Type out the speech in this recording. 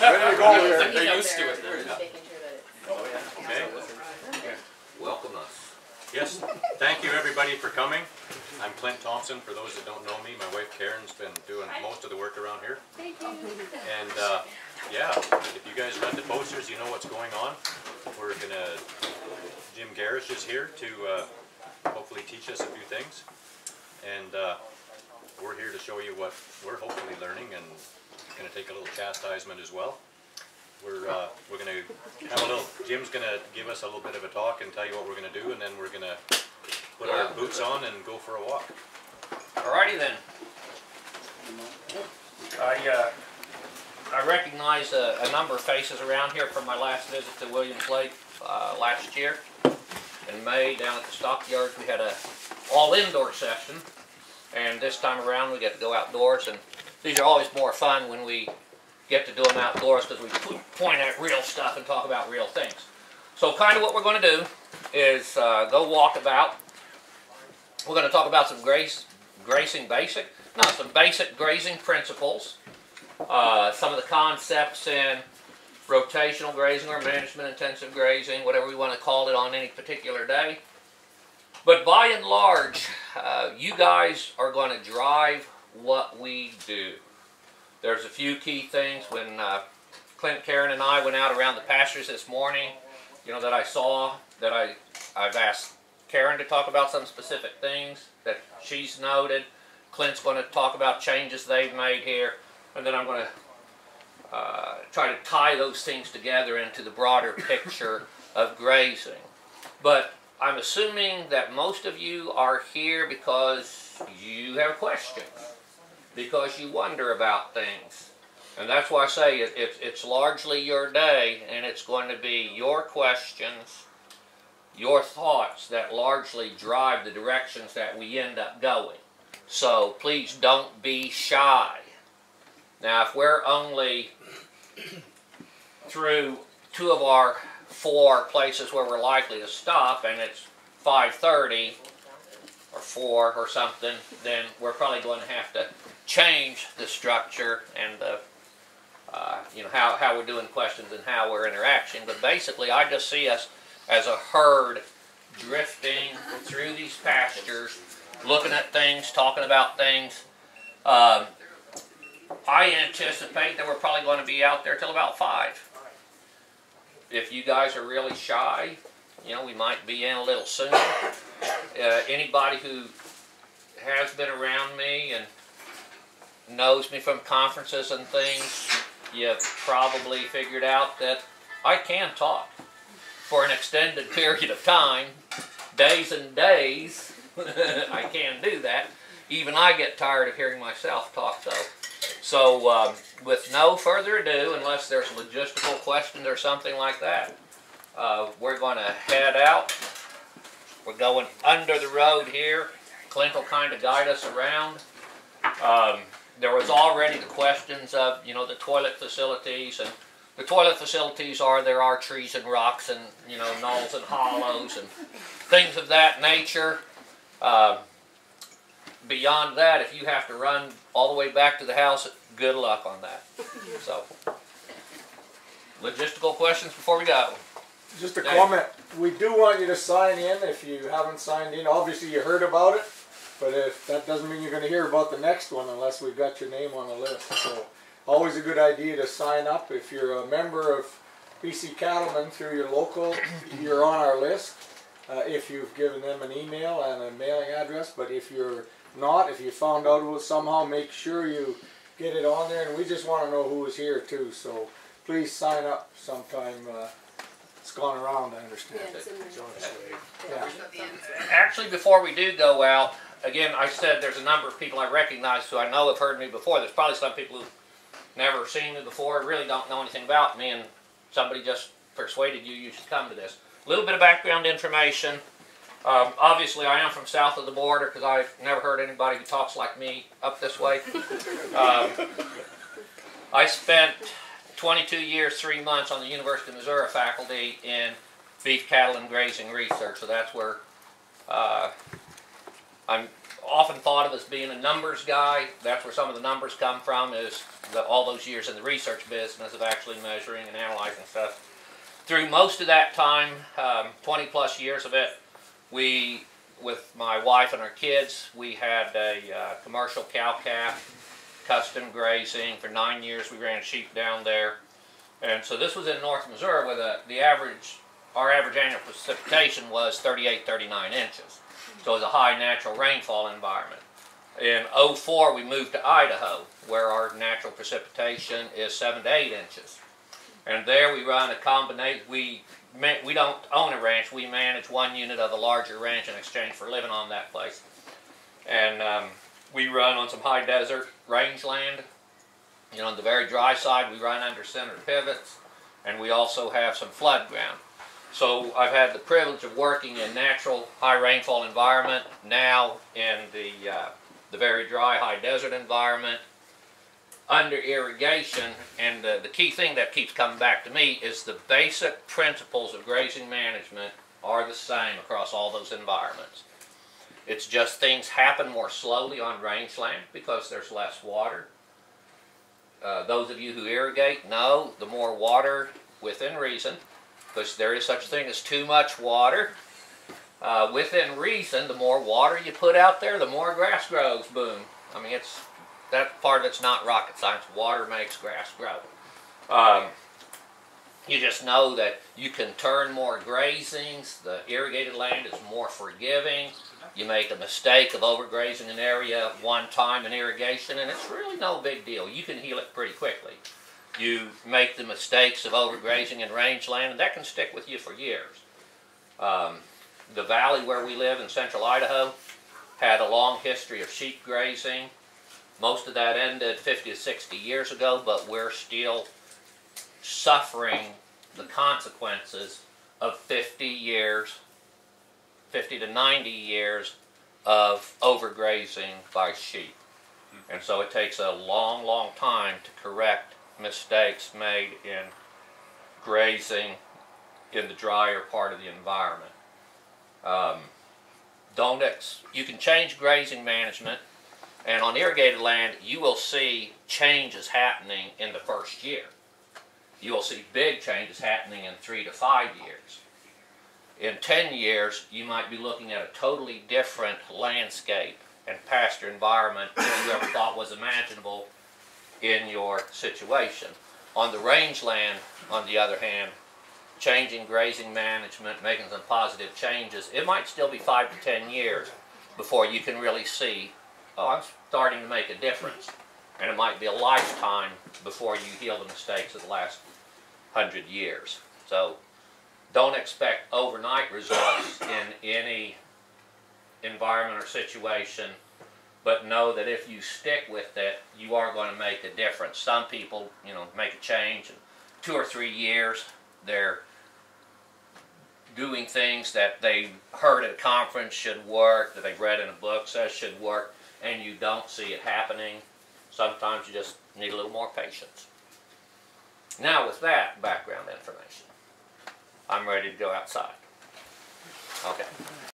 Ready to go here. They're used to it then. Okay. Welcome us. Yes, thank you everybody for coming. I'm Clint Thompson, for those that don't know me. My wife Karen's been doing most of the work around here. Thank you. And yeah, if you guys read the posters, you know what's going on. Jim Gerrish is here to hopefully teach us a few things. And we're here to show you what we're hopefully learning, and it's going to take a little chastisement as well. We're going to have a little, Jim's going to give us a little bit of a talk and tell you what we're going to do, and then we're going to put our boots on and go for a walk. Alrighty then. I recognize a number of faces around here from my last visit to Williams Lake last year. In May, down at the stockyards, we had a all-indoor session, and this time around we get to go outdoors, and these are always more fun when we get to do them outdoors because we point at real stuff and talk about real things. So kind of what we're going to do is go walk about. We're going to talk about some some basic grazing principles, some of the concepts in rotational grazing or management intensive grazing, whatever we want to call it on any particular day. But by and large, you guys are going to drive what we do. There's a few key things. When Clint, Karen, and I went out around the pastures this morning, you know, that I saw, that I've asked Karen to talk about some specific things that she's noted. Clint's going to talk about changes they've made here, and then I'm going to try to tie those things together into the broader picture of grazing. But I'm assuming that most of you are here because you have questions, because you wonder about things. And that's why I say it's largely your day, and it's going to be your questions, your thoughts that largely drive the directions that we end up going. So please don't be shy. Now, if we're only through 2 of our 4 places where we're likely to stop, and it's 5:30 or 4 or something, then we're probably going to have to change the structure and the you know, how we're doing questions and how we're interacting. But basically, I just see us as a herd drifting through these pastures, looking at things, talking about things. I anticipate that we're probably going to be out there till about 5. If you guys are really shy, you know, we might be in a little sooner. Anybody who has been around me and knows me from conferences and things, you've probably figured out that I can talk for an extended period of time, days and days. I can do that. Even I get tired of hearing myself talk, though. So with no further ado, unless there's logistical questions or something like that, we're going to head out. We're going under the road here. Clint will kind of guide us around. There was already the questions of, you know, the toilet facilities, and the toilet facilities there are trees and rocks and, you know, knolls and hollows and things of that nature. Beyond that, if you have to run all the way back to the house, good luck on that. So, logistical questions before we go. Just a comment. We do want you to sign in if you haven't signed in. Obviously, you heard about it, but if that doesn't mean you're going to hear about the next one unless we've got your name on the list. So, always a good idea to sign up. If you're a member of BC Cattlemen through your local, you're on our list. If you've given them an email and a mailing address, but if you're not, if you found out somehow, make sure you get it on there, and we just want to know who is here too. So please sign up sometime. It's gone around, I understand. Yeah. Actually, before we do go out, again, I said there's a number of people I recognize who I know have heard me before. There's probably some people who've never seen me before, really don't know anything about me, and somebody just persuaded you should come to this. A little bit of background information. Obviously, I am from south of the border because I've never heard anybody who talks like me up this way. I spent 22 years, 3 months on the University of Missouri faculty in beef, cattle, and grazing research. So that's where I'm often thought of as being a numbers guy. That's where some of the numbers come from, is all those years in the research business of actually measuring and analyzing stuff. Through most of that time, 20 plus years of it, with my wife and our kids, we had a commercial cow-calf, custom grazing. For 9 years we ran sheep down there. And so this was in North Missouri where our average annual precipitation was 38, 39 inches. So it was a high natural rainfall environment. In 2004 we moved to Idaho where our natural precipitation is 7 to 8 inches. And there we run a combination. We don't own a ranch. We manage one unit of a larger ranch in exchange for living on that place. And we run on some high desert rangeland. You know, on the very dry side, we run under center pivots, and we also have some flood ground. So I've had the privilege of working in natural high rainfall environment, now in the very dry high desert environment, under irrigation. And the key thing that keeps coming back to me is the basic principles of grazing management are the same across all those environments. It's just things happen more slowly on rangeland because there's less water. Those of you who irrigate know the more water within reason, because there is such a thing as too much water. Within reason, the more water you put out there, the more grass grows. Boom. I mean, that part of it's not rocket science. Water makes grass grow. You just know that you can turn more grazings. The irrigated land is more forgiving. You make a mistake of overgrazing an area one time in irrigation, and it's really no big deal. You can heal it pretty quickly. You make the mistakes of overgrazing in rangeland, and that can stick with you for years. The valley where we live in central Idaho had a long history of sheep grazing. Most of that ended 50 to 60 years ago, but we're still suffering the consequences of 50 to 90 years of overgrazing by sheep. And so it takes a long, long time to correct mistakes made in grazing in the drier part of the environment. You can change grazing management, and on irrigated land you will see changes happening in the first year. You will see big changes happening in 3 to 5 years. In 10 years, you might be looking at a totally different landscape and pasture environment than you ever thought was imaginable in your situation. On the rangeland, on the other hand, changing grazing management, making some positive changes, it might still be 5 to 10 years before you can really see, oh, I'm starting to make a difference. And it might be a lifetime before you heal the mistakes of the last 100 years. So don't expect overnight results in any environment or situation, but know that if you stick with it, you are going to make a difference. Some people, make a change in 2 or 3 years. They're doing things that they heard at a conference should work, that they've read in a book says should work, and you don't see it happening. Sometimes you just need a little more patience. Now with that background information, I'm ready to go outside. Okay.